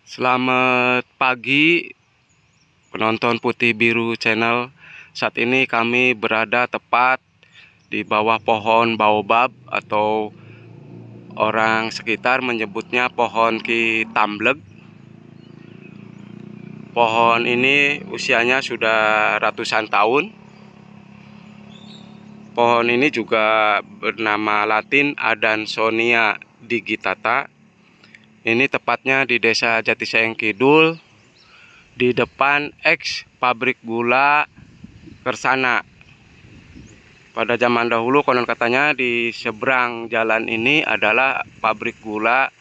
Selamat pagi penonton Putih Biru Channel. Saat ini kami berada tepat di bawah pohon Baobab atau orang sekitar menyebutnya pohon Tambleg. Pohon ini usianya sudah ratusan tahun. Pohon ini juga bernama Latin Adansonia digitata. Ini tepatnya di desa Jatisayang Kidul, di depan ex pabrik gula Raksasa. Pada zaman dahulu konon katanya di seberang jalan ini adalah pabrik gula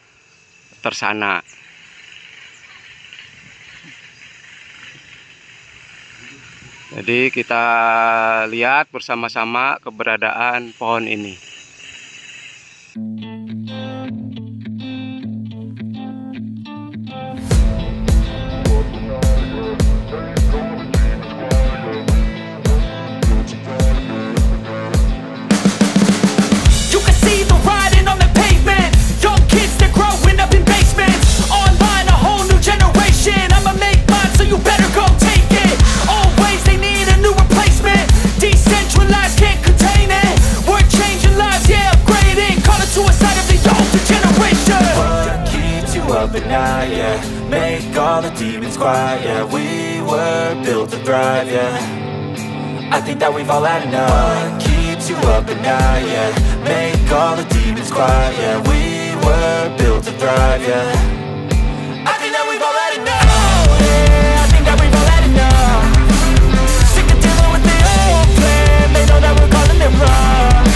Raksasa. Jadi kita lihat bersama-sama keberadaan pohon ini. Yeah, make all the demons quiet. Yeah, we were built to thrive. Yeah, I think that we've all had enough. What keeps you up at night? Yeah, make all the demons quiet. Yeah, we were built to thrive. Yeah, I think that we've all had enough. Oh, yeah, I think that we've all had enough. Sick of dealing with the old plan. They know that we're calling it wrong.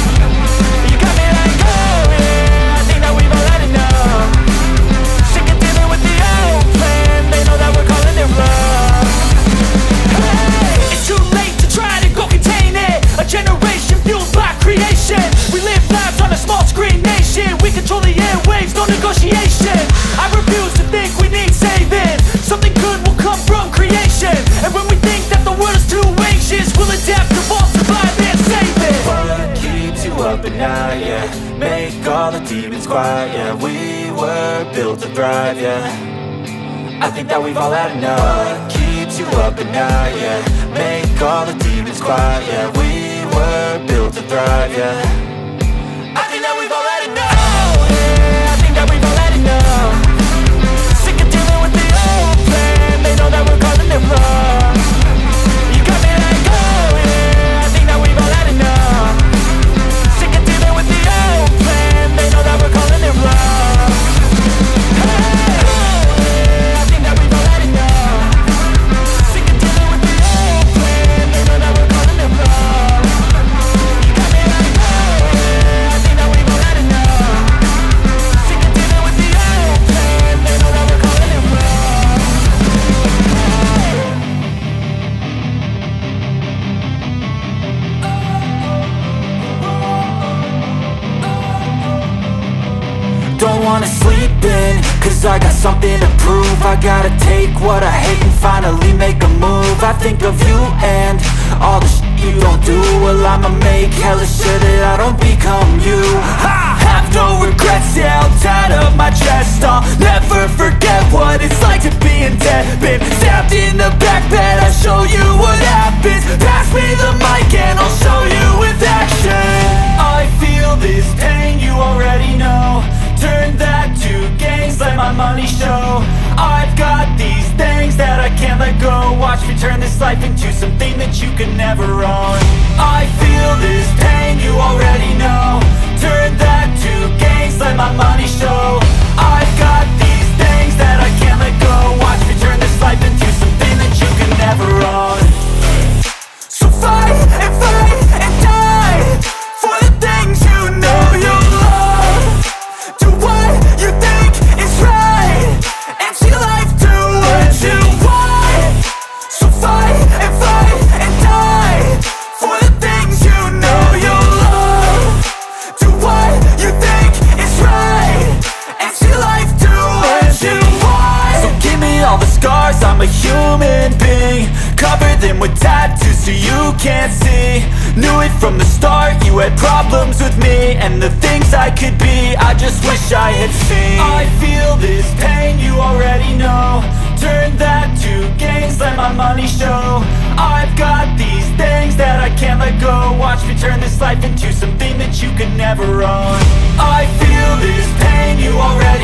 You got me like, oh yeah, I think that we've all had enough. It's too late to try to go contain it. A generation fueled by creation. We live lives on a small screen nation. We control the airwaves, no negotiation. I refuse to think we need saving. Something good will come from creation. And when we think that the world is too anxious, we'll adapt, evolve, survive and save it. What keeps you up at night? Yeah, make all the demons quiet. Yeah, we were built to thrive. Yeah, I think that we've all had enough. What keeps you up at night? Yeah, make all the demons quiet. Yeah, we were built to thrive. Yeah, I think that we've all had enough. Oh, yeah, I think that we've all had enough. Sick of dealing with the old plan. They know that we're calling it wrong. You got me like, oh yeah, I think that we've all had enough. Sick of dealing with the old plan. They know that we're calling it wrong. Don't wanna sleep in, cause I got something to prove. I gotta take what I hate and finally make a move. I think of you and all the shit you don't do. Well, I'ma make hella sure that I don't become you. I have no regrets, yeah, I'll tie up my chest. I'll never forget what it's like to be in debt. Been stabbed in the back bed, I'll show you what happens. Pass me the mic and I'll show you with action. I feel this pain, you already know. Turn that to gains, let my money show. I've got these things that I can't let go. Watch me turn this life into something that you can never own. I feel this pain, you already know. Turn that to gains, let my money show. I've got these things that I can't let go. Watch me turn this life into something that you can never own. So fight and die for the things you know you love. Do what you think is right, and see life do what you want. So fight and die for the things you know you love. Do what you think is right, and see life do what you want. So give me all the scars, I'm a human being. Cover them with tattoos so you can't see. Knew it from the start, you had problems with me and the things I could be, I just wish I had seen. I feel this pain, you already know. money show. I've got these things that I can't let go. Watch me turn this life into something that you could never own. I feel this pain, you already